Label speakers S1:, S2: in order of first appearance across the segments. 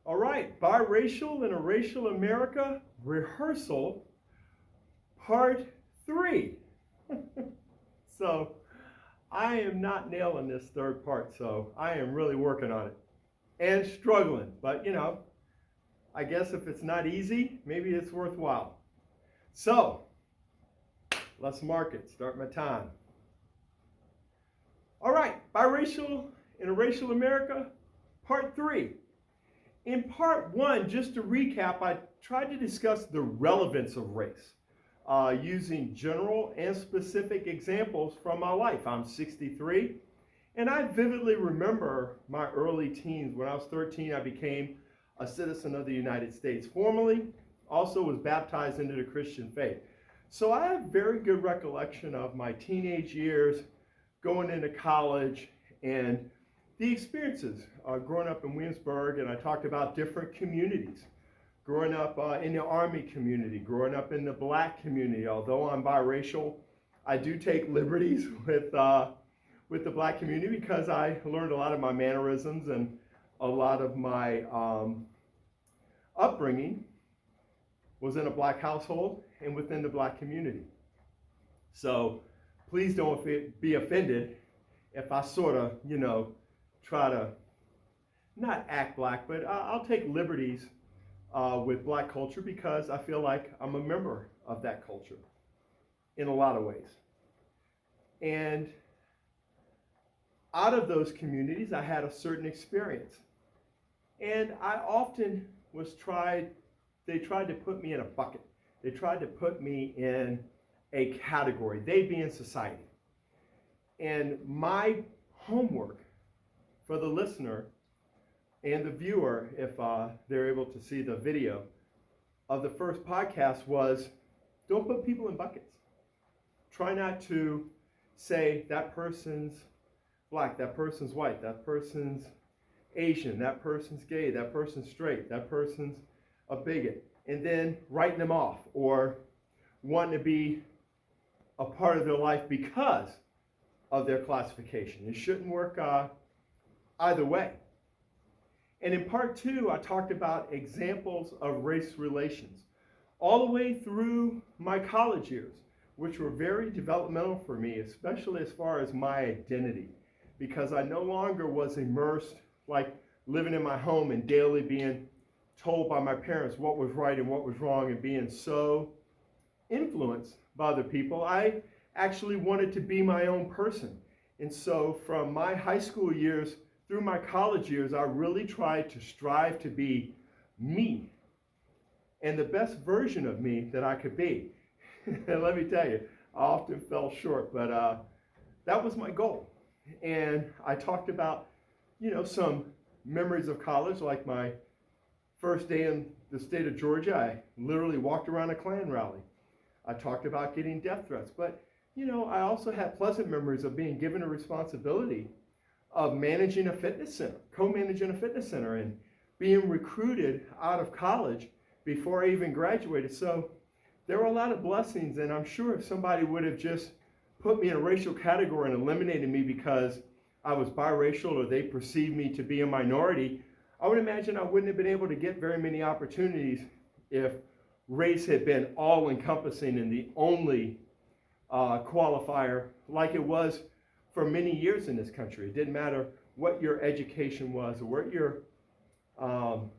S1: All right, Biracial in a Racial America, Rehearsal, Part 3. So I am not nailing this third part, so I am really working on it and struggling. But, I guess if it's not easy, maybe it's worthwhile. So let's mark it, start my time. All right, Biracial in a Racial America, Part 3. In Part 1, just to recap, I tried to discuss the relevance of race using general and specific examples from my life. I'm 63, and I vividly remember my early teens. When I was 13, I became a citizen of the United States formally, also was baptized into the Christian faith. So I have very good recollection of my teenage years, going into college, and the experiences growing up in Williamsburg. And I talked about different communities. Growing up in the Army community, growing up in the Black community. Although I'm biracial, I do take liberties with the Black community because I learned a lot of my mannerisms and a lot of my upbringing was in a Black household and within the Black community. So please don't be offended if I sort of, try to not act Black, but I'll take liberties with Black culture because I feel like I'm a member of that culture in a lot of ways. And out of those communities, I had a certain experience. And I often they tried to put me in a bucket. They tried to put me in a category, they being society. And my homework for the listener and the viewer, if they're able to see the video of the first podcast, was don't put people in buckets. Try not to say that person's Black, that person's white, that person's Asian, that person's gay, that person's straight, that person's a bigot, and then writing them off or wanting to be a part of their life because of their classification. It shouldn't work either way. And in Part 2, I talked about examples of race relations all the way through my college years, which were very developmental for me, especially as far as my identity, because I no longer was immersed, like living in my home and daily being told by my parents what was right and what was wrong and being so influenced by other people. I actually wanted to be my own person. And so from my high school years through my college years, I really tried to strive to be me and the best version of me that I could be. And let me tell you, I often fell short, but that was my goal. And I talked about, some memories of college, like my first day in the state of Georgia. I literally walked around a Klan rally. I talked about getting death threats, but I also had pleasant memories of being given a responsibility of managing a fitness center, co-managing a fitness center, and being recruited out of college before I even graduated. So there were a lot of blessings, and I'm sure if somebody would have just put me in a racial category and eliminated me because I was biracial or they perceived me to be a minority, I would imagine I wouldn't have been able to get very many opportunities if race had been all-encompassing and the only qualifier like it was for many years in this country. It didn't matter what your education was or what your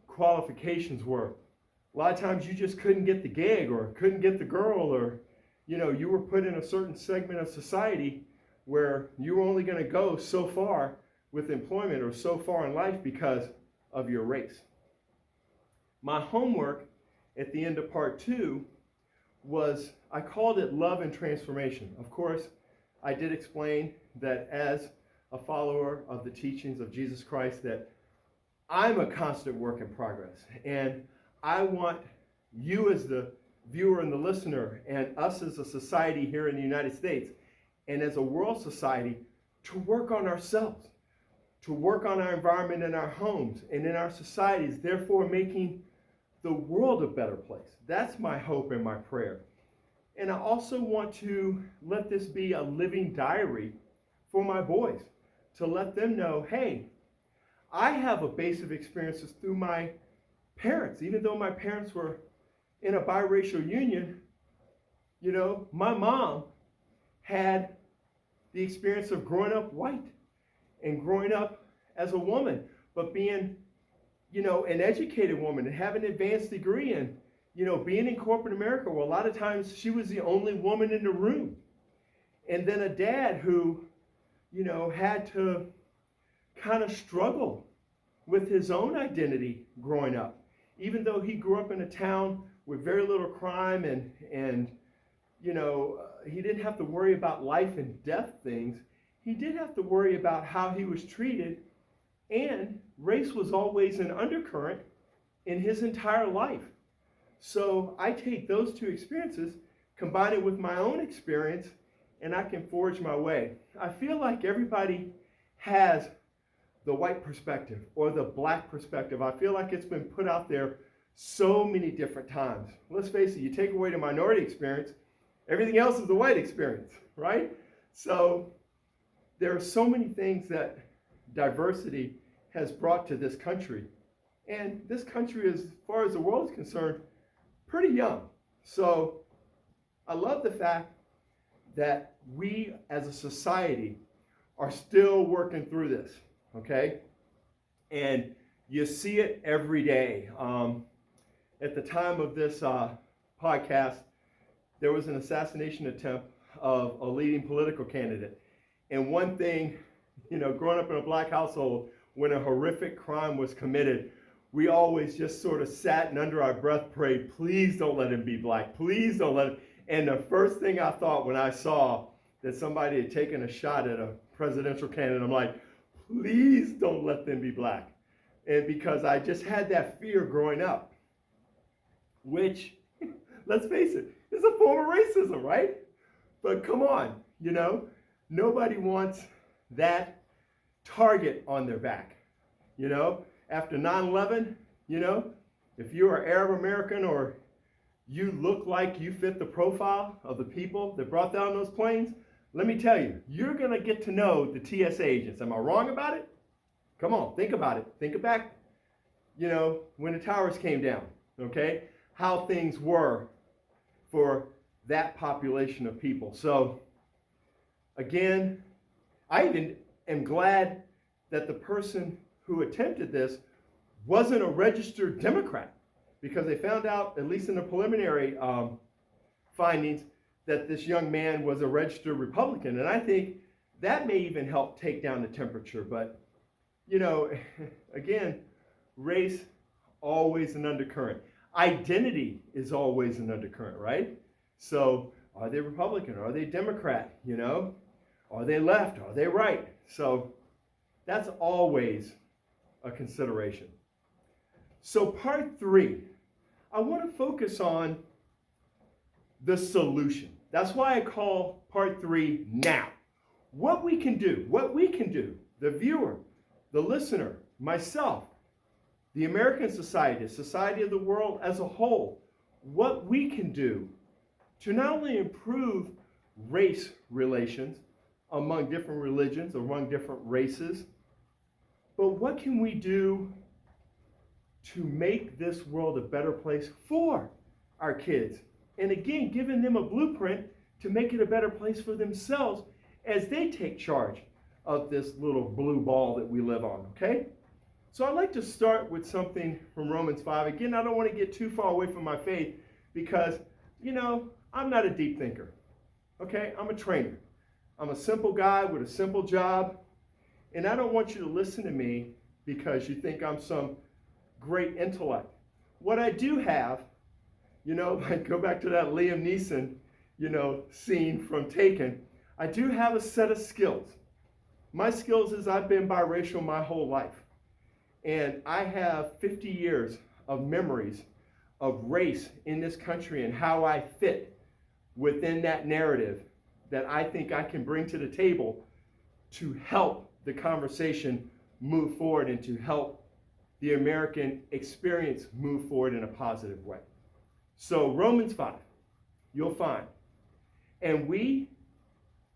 S1: qualifications were. A lot of times you just couldn't get the gig or couldn't get the girl, or you were put in a certain segment of society where you were only going to go so far with employment or so far in life because of your race. My homework at the end of Part 2 was, I called it Love and Transformation. Of course, I did explain that as a follower of the teachings of Jesus Christ, that I'm a constant work in progress. And I want you as the viewer and the listener, and us as a society here in the United States, and as a world society, to work on ourselves, to work on our environment in our homes and in our societies, therefore making the world a better place. That's my hope and my prayer. And I also want to let this be a living diary for my boys, to let them know, hey, I have a base of experiences through my parents. Even though my parents were in a biracial union, my mom had the experience of growing up white and growing up as a woman, but being, an educated woman and having an advanced degree and, being in corporate America where a lot of times she was the only woman in the room. And then a dad who, had to kind of struggle with his own identity growing up. Even though he grew up in a town with very little crime and he didn't have to worry about life and death things, he did have to worry about how he was treated, and race was always an undercurrent in his entire life. So I take those two experiences, combine it with my own experience, and I can forge my way. I feel like everybody has the white perspective or the black perspective. I feel like it's been put out there so many different times. Let's face it, you take away the minority experience, everything else is the white experience, right? So there are so many things that diversity has brought to this country. And this country, as far as the world is concerned, pretty young. So I love the fact that we as a society are still working through this, okay? And you see it every day. At the time of this podcast, there was an assassination attempt of a leading political candidate. And one thing, growing up in a black household, when a horrific crime was committed, we always just sort of sat and under our breath prayed, please don't let him be black. Please don't let him. And the first thing I thought when I saw that somebody had taken a shot at a presidential candidate, I'm like, please don't let them be black. And because I just had that fear growing up, which, let's face it, is a form of racism, right? But come on, nobody wants that target on their back. After 9/11, if you're Arab American or you look like you fit the profile of the people that brought down those planes, let me tell you, you're going to get to know the TSA agents. Am I wrong about it? Come on, think about it. Think back, when the towers came down, okay? How things were for that population of people. So, again, I even am glad that the person who attempted this wasn't a registered Democrat, because they found out, at least in the preliminary findings, that this young man was a registered Republican. And I think that may even help take down the temperature. But, again, race, always an undercurrent. Identity is always an undercurrent, right? So are they Republican? Are they Democrat? Are they left? Are they right? So that's always a consideration. So part 3, I want to focus on the solution. That's why I call part 3 now. What we can do, the viewer, the listener, myself, the American society, the society of the world as a whole, what we can do to not only improve race relations among different religions, among different races, but what can we do to make this world a better place for our kids? And again, giving them a blueprint to make it a better place for themselves as they take charge of this little blue ball that we live on, okay? So I'd like to start with something from Romans 5. Again, I don't want to get too far away from my faith because, I'm not a deep thinker, okay? I'm a trainer. I'm a simple guy with a simple job, and I don't want you to listen to me because you think I'm some great intellect. What I do have, like go back to that Liam Neeson, scene from Taken, I do have a set of skills. My skills is I've been biracial my whole life. And I have 50 years of memories of race in this country and how I fit within that narrative that I think I can bring to the table to help the conversation move forward and to help the American experience move forward in a positive way. So Romans 5, you'll find, and we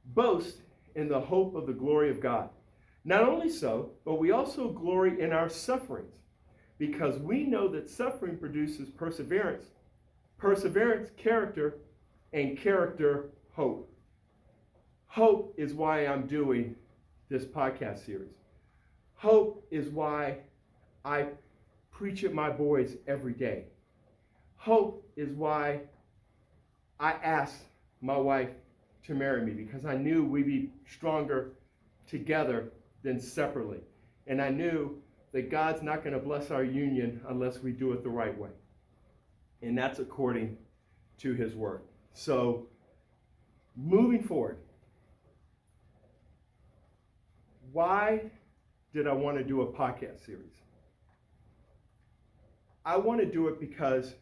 S1: boast in the hope of the glory of God. Not only so, but we also glory in our sufferings, because we know that suffering produces perseverance, perseverance, character, and character, hope. Hope is why I'm doing this podcast series. Hope is why I preach at my boys every day. Hope is why I asked my wife to marry me, because I knew we'd be stronger together than separately. And I knew that God's not going to bless our union unless we do it the right way. And that's according to his word. So, moving forward, why did I want to do a podcast series? I want to do it because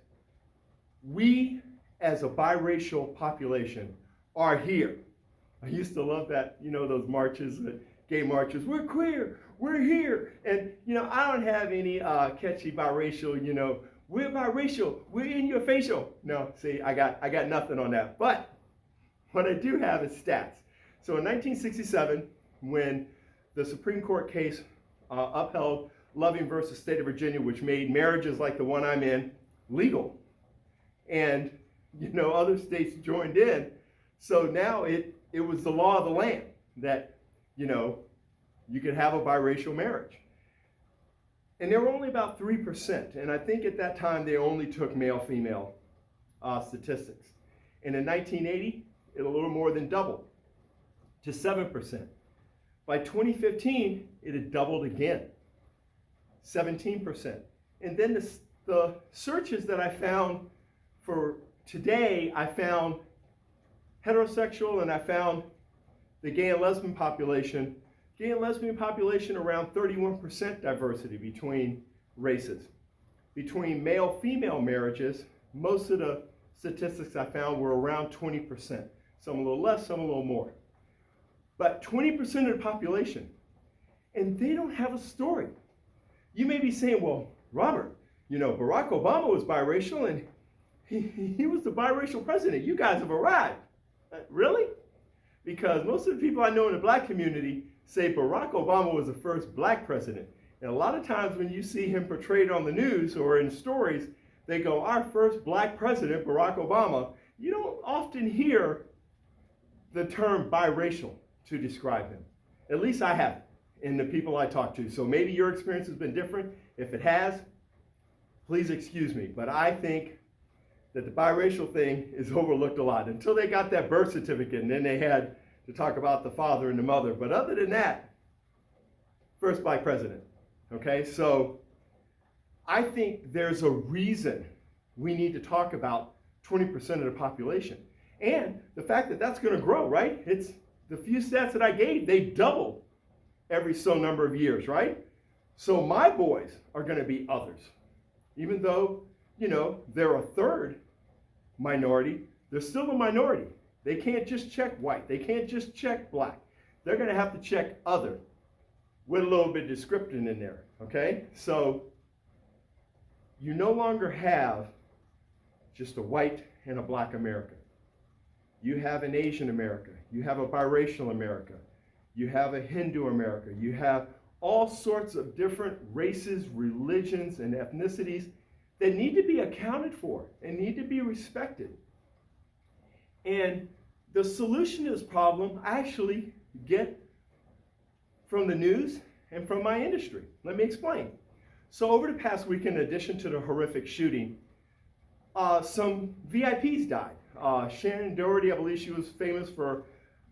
S1: we, as a biracial population, are here. I used to love that, those marches, gay marches. We're queer, we're here. And, I don't have any catchy biracial, we're biracial, we're in your facial. No, see, I got nothing on that. But what I do have is stats. So in 1967, when the Supreme Court case upheld Loving versus State of Virginia, which made marriages like the one I'm in legal, and other states joined in. So now it was the law of the land that you could have a biracial marriage. And there were only about 3%, and I think at that time they only took male-female statistics. And in 1980, it a little more than doubled to 7%. By 2015, it had doubled again, 17%. And then the searches that I found for today, I found heterosexual and I found the gay and lesbian population. Gay and lesbian population around 31% diversity between races. Between male-female marriages, most of the statistics I found were around 20%. Some a little less, some a little more. But 20% of the population, and they don't have a story. You may be saying, well, Robert, Barack Obama was biracial and he was the biracial president. You guys have arrived. Really? Because most of the people I know in the black community say Barack Obama was the first black president. And a lot of times when you see him portrayed on the news or in stories, they go, our first black president, Barack Obama. You don't often hear the term biracial to describe him. At least I haven't in the people I talk to. So maybe your experience has been different. If it has, please excuse me. But I think that the biracial thing is overlooked a lot until they got that birth certificate, and then they had to talk about the father and the mother. But other than that, first black president. Okay, so I think there's a reason we need to talk about 20% of the population. And the fact that that's going to grow, right? It's the few stats that I gave, they double every so number of years, right? So my boys are going to be others. Even though, they're a third minority, they're still a minority. They can't just check white. They can't just check black. They're going to have to check other with a little bit of description in there, okay? So you no longer have just a white and a black America. You have an Asian America. You have a biracial America. You have a Hindu America. You have all sorts of different races, religions, and ethnicities that need to be accounted for and need to be respected. And the solution to this problem I actually get from the news and from my industry. Let me explain. So over the past week, in addition to the horrific shooting, some VIPs died. Shannon Doherty, I believe she was famous for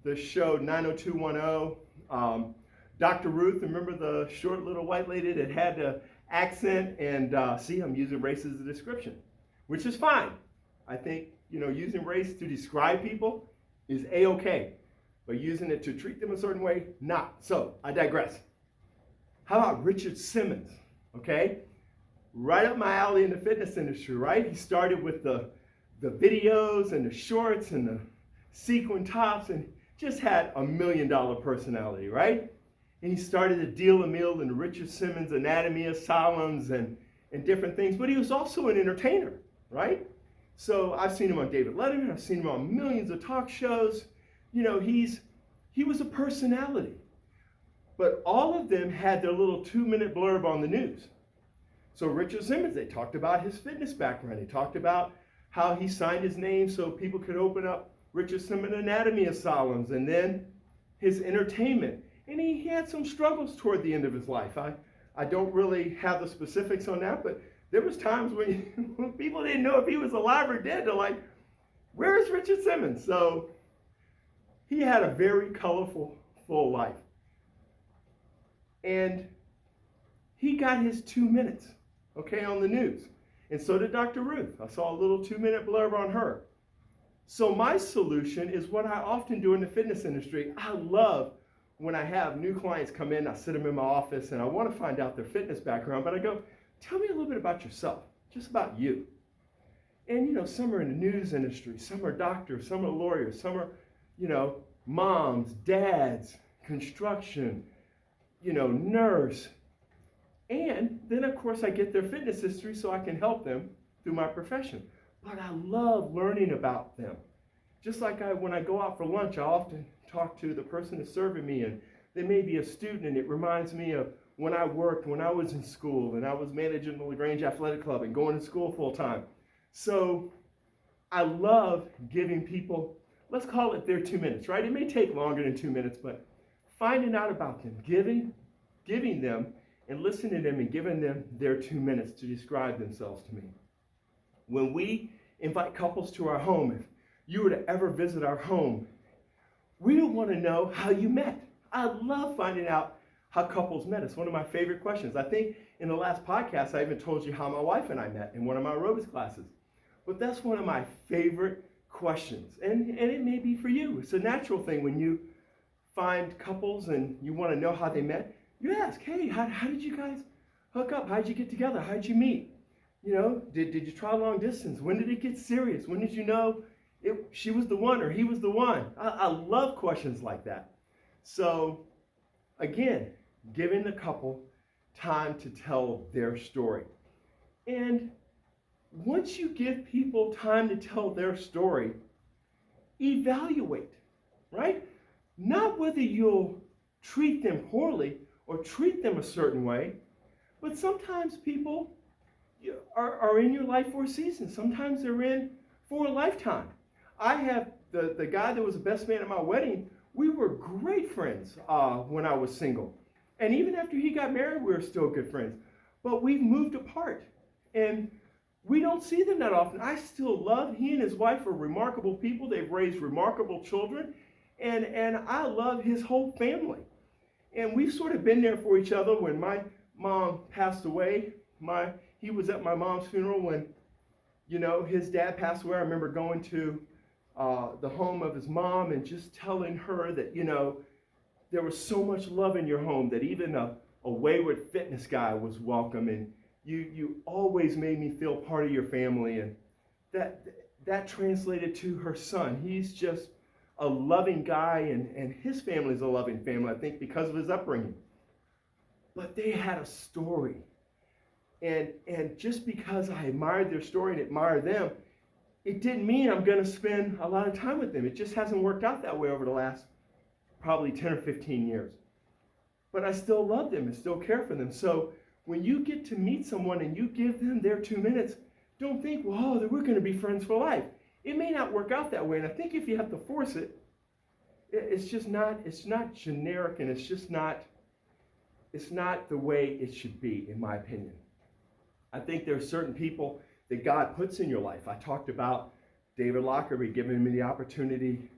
S1: the show 90210. Dr. Ruth, remember the short little white lady that had the accent? And see, I'm using race as a description, which is fine. I think, using race to describe people is A-okay. But using it to treat them a certain way, not. So, I digress. How about Richard Simmons, okay? Right up my alley in the fitness industry, right? He started with the videos and the shorts and the sequin tops and just had $1 million personality, right? And he started a deal a meal in the Richard Simmons Anatomy Asylums and different things, but he was also an entertainer, right? So I've seen him on David Letterman, I've seen him on millions of talk shows. He was a personality. But all of them had their little 2-minute blurb on the news. So Richard Simmons, they talked about his fitness background. They talked about how he signed his name so people could open up Richard Simmons Anatomy Asylums, and then his entertainment. And he had some struggles toward the end of his life. I don't really have the specifics on that, but there was times when people didn't know if he was alive or dead. They're like, where is Richard Simmons? So he had a very colorful, full life. And he got his 2 minutes, okay, on the news. And so did Dr. Ruth. I saw a little 2-minute blurb on her. So my solution is what I often do in the fitness industry. I love when I have new clients come in, I sit them in my office and I want to find out their fitness background, but I go, tell me a little bit about yourself, just about you. And you know, some are in the news industry, some are doctors, some are lawyers, some are, you know, moms, dads, construction, you know, nurse. And then of course I get their fitness history so I can help them through my profession. But I love learning about them. Just like when I go out for lunch, I often talk to the person that's serving me, and they may be a student, and it reminds me of when I worked, when I was in school, and I was managing the LaGrange Athletic Club and going to school full time. So I love giving people, let's call it their 2 minutes, right? It may take longer than 2 minutes, but finding out about them, giving them and listening to them and giving them their 2 minutes to describe themselves to me. When we invite couples to our home, if you were to ever visit our home, we want to know how you met. I love finding out how couples met. It's one of my favorite questions. I think in the last podcast, I even told you how my wife and I met in one of my aerobics classes. But that's one of my favorite questions. And it may be for you. It's a natural thing when you find couples and you want to know how they met. You ask, hey, how did you guys hook up? How did you get together? How did you meet? You know, did you try long distance? When did it get serious? When did you know she was the one or he was the one? I love questions like that. So again, giving the couple time to tell their story. And once you give people time to tell their story, evaluate, right? Not whether you'll treat them poorly or treat them a certain way, but sometimes people are in your life for a season. Sometimes they're in for a lifetime. I have the guy that was the best man at my wedding. We were great friends when I was single. And even after he got married, we were still good friends. But we've moved apart. And we don't see them that often. I still love, he and his wife are remarkable people. They've raised remarkable children. And I love his whole family. And we've sort of been there for each other. When my mom passed away, he was at my mom's funeral when, you know, his dad passed away. I remember going to the home of his mom and just telling her that, you know, there was so much love in your home that even a wayward fitness guy was welcome, and you always made me feel part of your family. And that translated to her son. He's just a loving guy, and his family's a loving family, I think, because of his upbringing. But they had a story. And just because I admired their story and admired them, it didn't mean I'm going to spend a lot of time with them. It just hasn't worked out that way over the last probably 10 or 15 years. But I still love them and still care for them. So when you get to meet someone and you give them their 2 minutes, don't think, well, we're going to be friends for life. It may not work out that way. And I think if you have to force it, it's not generic, and it's not the way it should be, in my opinion. I think there are certain people that God puts in your life. I talked about David Lockery giving me the opportunity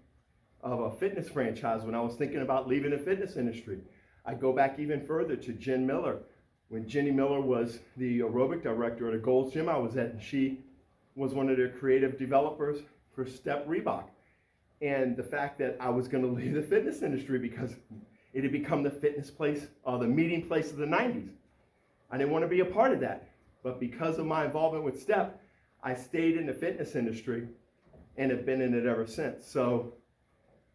S1: of a fitness franchise when I was thinking about leaving the fitness industry. I go back even further to Jen Miller. When Jenny Miller was the aerobic director at a Gold's Gym I was at, and she was one of the creative developers for Step Reebok. And the fact that I was going to leave the fitness industry because it had become the fitness place, the meeting place of the 90s. I didn't want to be a part of that. But because of my involvement with Step, I stayed in the fitness industry and have been in it ever since. So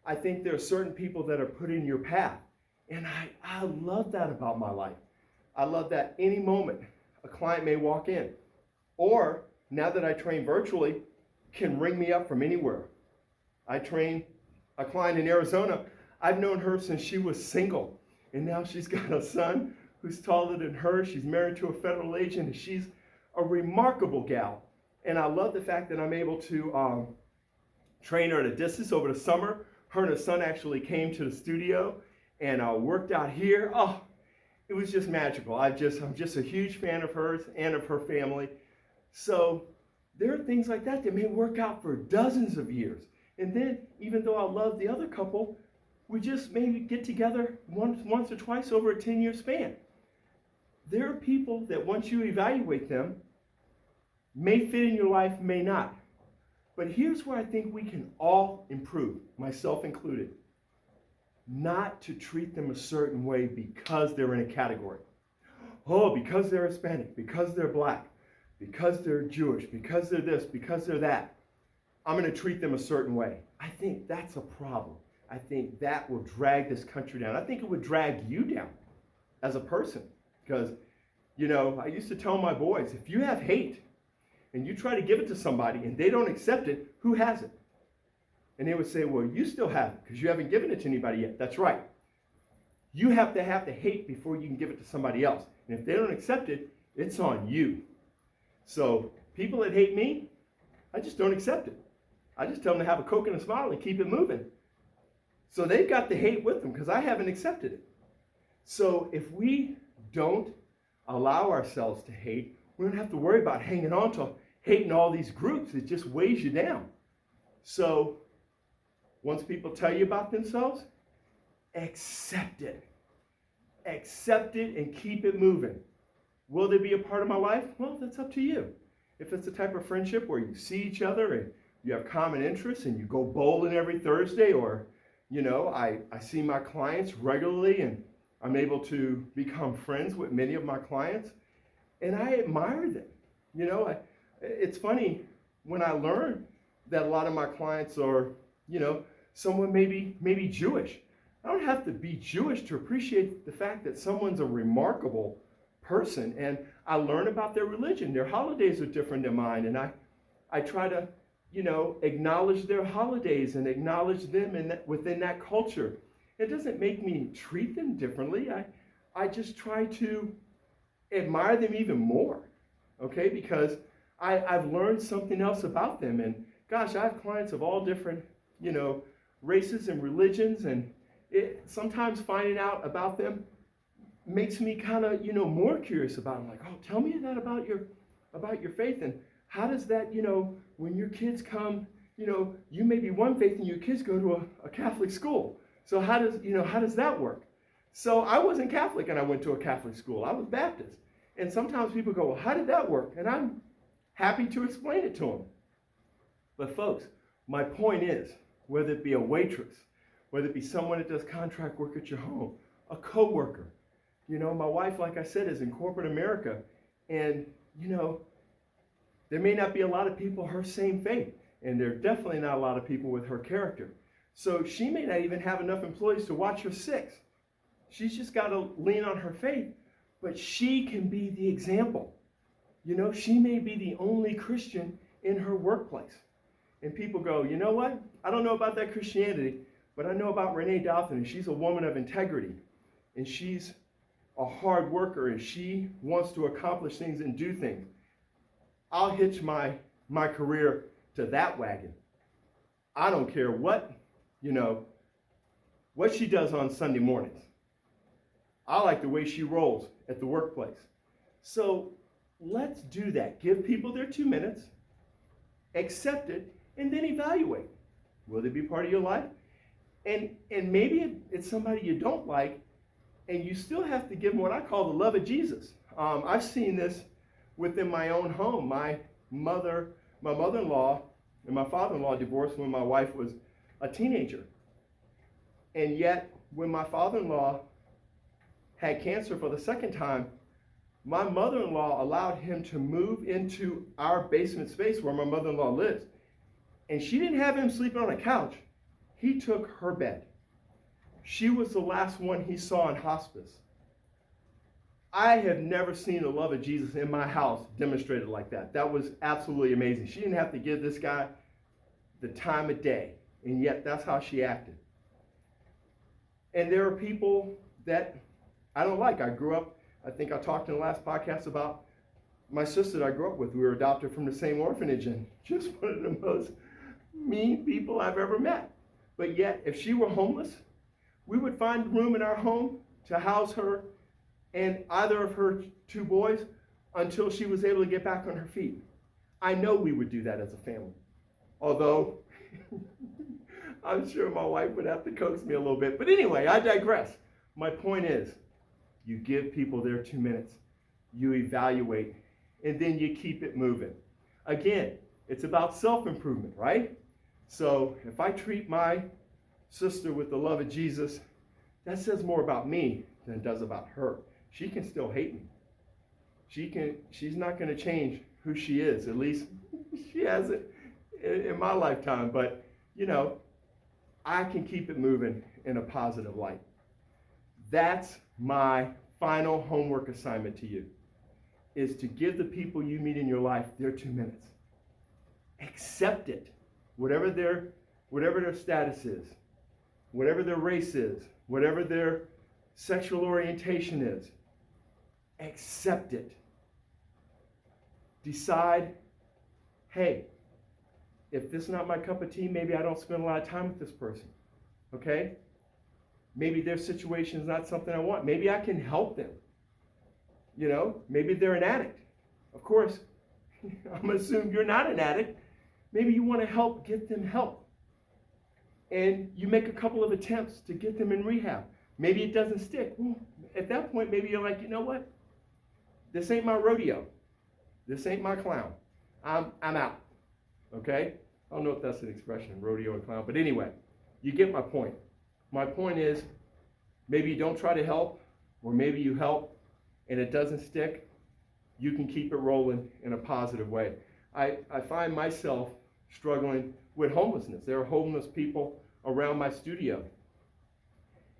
S1: I think there are certain people that are put in your path. And I love that about my life. I love that any moment a client may walk in, or now that I train virtually, can ring me up from anywhere. I train a client in Arizona. I've known her since she was single, and now she's got a son who's taller than her. She's married to a federal agent, and she's a remarkable gal. And I love the fact that I'm able to train her at a distance over the summer. Her and her son actually came to the studio and worked out here. Oh, it was just magical. I'm just a huge fan of hers and of her family. So there are things like that that may work out for dozens of years. And then, even though I love the other couple, we just maybe get together once or twice over a 10-year span. There are people that once you evaluate them, may fit in your life, may not. But here's where I think we can all improve, myself included. Not to treat them a certain way because they're in a category. Oh, because they're Hispanic, because they're Black, because they're Jewish, because they're this, because they're that. I'm going to treat them a certain way. I think that's a problem. I think that will drag this country down. I think it would drag you down as a person. Because, I used to tell my boys, if you have hate and you try to give it to somebody and they don't accept it, who has it? And they would say, well, you still have it because you haven't given it to anybody yet. That's right. You have to have the hate before you can give it to somebody else. And if they don't accept it, it's on you. So people that hate me, I just don't accept it. I just tell them to have a Coke and a smile and keep it moving. So they've got the hate with them because I haven't accepted it. So if we don't allow ourselves to hate, we don't have to worry about hanging on to hating all these groups. It just weighs you down. So once people tell you about themselves, accept it. Accept it and keep it moving. Will they be a part of my life? Well, that's up to you. If it's the type of friendship where you see each other and you have common interests and you go bowling every Thursday, or, I see my clients regularly and I'm able to become friends with many of my clients and I admire them. It's funny when I learn that a lot of my clients are, someone maybe Jewish. I don't have to be Jewish to appreciate the fact that someone's a remarkable person, and I learn about their religion. Their holidays are different than mine, and I try to, acknowledge their holidays and acknowledge them within that culture. It doesn't make me treat them differently. I just try to admire them even more, okay? Because I've learned something else about them, and gosh, I have clients of all different, races and religions, and sometimes finding out about them makes me kind of, more curious about them. Like, oh, tell me that about your faith, and how does that, when your kids come, you may be one faith and your kids go to a Catholic school. So how does that work? So I wasn't Catholic and I went to a Catholic school. I was Baptist. And sometimes people go, well, how did that work? And I'm happy to explain it to them. But folks, my point is, whether it be a waitress, whether it be someone that does contract work at your home, a coworker, my wife, like I said, is in corporate America, and, there may not be a lot of people her same faith, and there are definitely not a lot of people with her character. So she may not even have enough employees to watch her six. She's just got to lean on her faith, but she can be the example. She may be the only Christian in her workplace. And people go, you know what? I don't know about that Christianity, but I know about Renee Dalton, and she's a woman of integrity, and she's a hard worker, and she wants to accomplish things and do things. I'll hitch my career to that wagon. I don't care what she does on Sunday mornings. I like the way she rolls at the workplace. So let's do that. Give people their 2 minutes, accept it, and then evaluate. Will they be part of your life? And maybe it's somebody you don't like, and you still have to give them what I call the love of Jesus. I've seen this within my own home. My mother-in-law and my father-in-law divorced when my wife was a teenager. And yet, when my father-in-law had cancer for the second time, my mother-in-law allowed him to move into our basement space where my mother-in-law lives. And she didn't have him sleeping on a couch. He took her bed. She was the last one he saw in hospice. I have never seen the love of Jesus in my house demonstrated like that. That was absolutely amazing. She didn't have to give this guy the time of day, and yet that's how she acted. And there are people that I don't like. I grew up I think I talked in the last podcast about my sister that I grew up with. We were adopted from the same orphanage, and just one of the most mean people I've ever met. But yet, if she were homeless, we would find room in our home to house her and either of her two boys until she was able to get back on her feet. I know we would do that as a family. Although, I'm sure my wife would have to coax me a little bit. But anyway, I digress. My point is, you give people their 2 minutes, you evaluate, and then you keep it moving. Again, it's about self-improvement, right? So if I treat my sister with the love of Jesus, that says more about me than it does about her. She can still hate me. She's not going to change who she is. At least she hasn't in my lifetime. But, I can keep it moving in a positive light. That's my final homework assignment to you, is to give the people you meet in your life their 2 minutes. Accept it, whatever their status is, whatever their race is, whatever their sexual orientation is. Accept it. Decide, hey, if this is not my cup of tea, maybe I don't spend a lot of time with this person, okay? Maybe their situation is not something I want. Maybe I can help them. Maybe they're an addict. Of course, I'm going to assume you're not an addict. Maybe you want to help get them help. And you make a couple of attempts to get them in rehab. Maybe it doesn't stick. Well, at that point, maybe you're like, you know what? This ain't my rodeo. This ain't my clown. I'm out. Okay? I don't know if that's an expression, rodeo and clown. But anyway, you get my point. My point is, maybe you don't try to help, or maybe you help and it doesn't stick. You can keep it rolling in a positive way. I find myself struggling with homelessness. There are homeless people around my studio.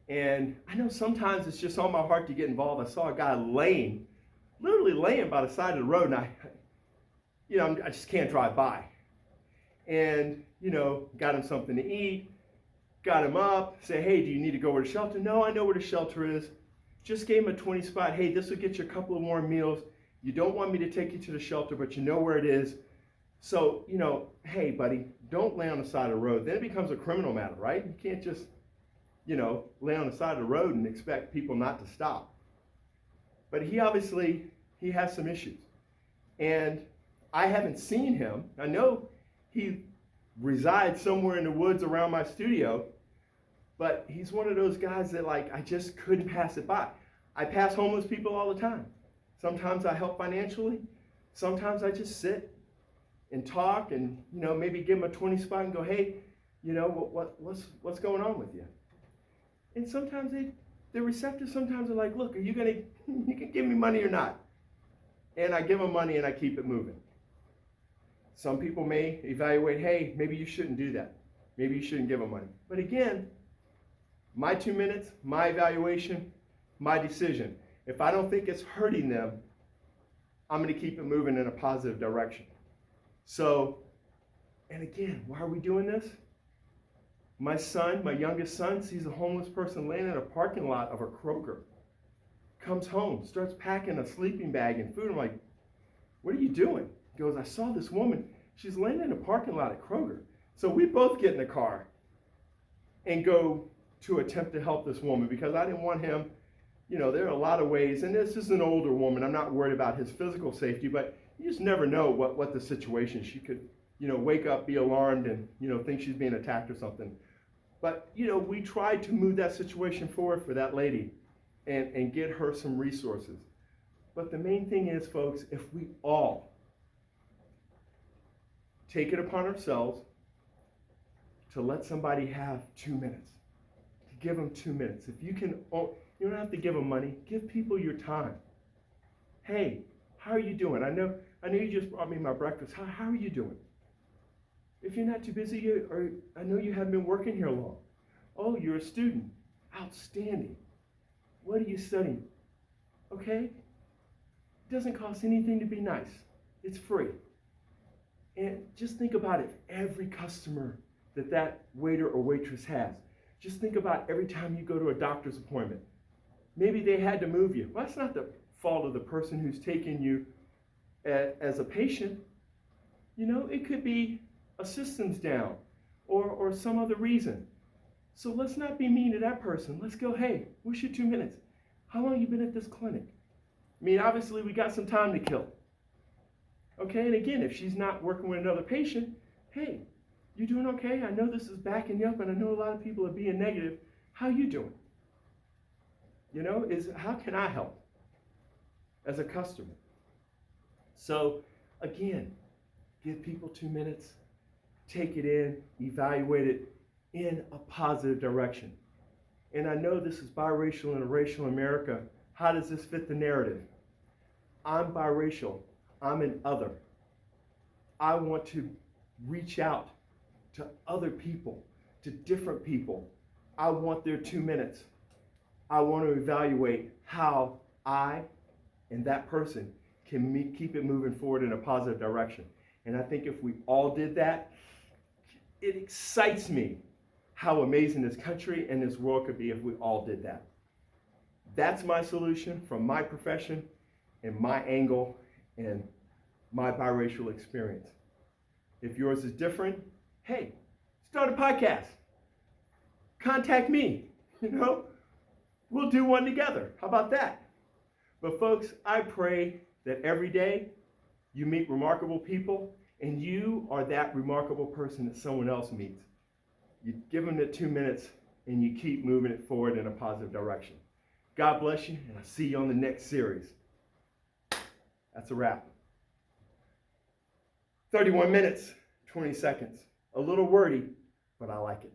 S1: And I know sometimes it's just on my heart to get involved. I saw a guy literally laying by the side of the road, and I just can't drive by. And, got him something to eat, got him up, say, hey, do you need to go to the shelter? No, I know where the shelter is. Just gave him a 20 spot. Hey, this will get you a couple of more meals. You don't want me to take you to the shelter, but you know where it is. So, hey, buddy, don't lay on the side of the road. Then it becomes a criminal matter, right? You can't just, lay on the side of the road and expect people not to stop. But he has some issues. And I haven't seen him. I know he resides somewhere in the woods around my studio, but he's one of those guys that I just couldn't pass it by. I pass homeless people all the time. Sometimes I help financially. Sometimes I just sit and talk and, maybe give them a 20 spot and go, hey, what's going on with you? And sometimes they're receptive. Sometimes they're like, look, you can give me money or not? And I give them money and I keep it moving. Some people may evaluate, hey, maybe you shouldn't do that. Maybe you shouldn't give them money. But again, my 2 minutes, my evaluation, my decision. If I don't think it's hurting them, I'm going to keep it moving in a positive direction. So, and again, why are we doing this? My youngest son, sees a homeless person laying in a parking lot of a Kroger. Comes home, starts packing a sleeping bag and food. I'm like, what are you doing? He goes, I saw this woman. She's laying in a parking lot at Kroger. So we both get in the car and go to attempt to help this woman because I didn't want him, there are a lot of ways, and this is an older woman. I'm not worried about his physical safety, but you just never know what the situation. She could, wake up, be alarmed, and, think she's being attacked or something. But, we tried to move that situation forward for that lady and get her some resources. But the main thing is, folks, if we all take it upon ourselves to let somebody have 2 minutes, to give them 2 minutes. If you can, you don't have to give them money. Give people your time. Hey, how are you doing? I know you just brought me my breakfast. How are you doing? If you're not too busy, I know you haven't been working here long. Oh, you're a student. Outstanding. What are you studying? Okay? It doesn't cost anything to be nice. It's free. And just think about it. Every customer that waiter or waitress has. Just think about every time you go to a doctor's appointment. Maybe they had to move you. Well, that's not the fault of the person who's taking you as a patient. It could be a system's down or some other reason. So let's not be mean to that person. Let's go, hey, what's your 2 minutes? How long you been at this clinic? I mean, obviously we got some time to kill. Okay, and again, if she's not working with another patient, hey, you doing okay? I know this is backing you up and I know a lot of people are being negative. How you doing? How can I help as a customer? So again, give people 2 minutes, take it in, evaluate it in a positive direction. And I know this is biracial and racial America. How does this fit the narrative? I'm biracial. I'm an other. I want to reach out to other people, to different people. I want their 2 minutes. I want to evaluate how I and that person can keep it moving forward in a positive direction. And I think if we all did that, it excites me how amazing this country and this world could be if we all did that. That's my solution from my profession and my angle and my biracial experience. If yours is different, hey, start a podcast. Contact me, We'll do one together. How about that? But folks, I pray that every day you meet remarkable people and you are that remarkable person that someone else meets. You give them the 2 minutes and you keep moving it forward in a positive direction. God bless you, and I'll see you on the next series. That's a wrap. 31 minutes, 20 seconds. A little wordy, but I like it.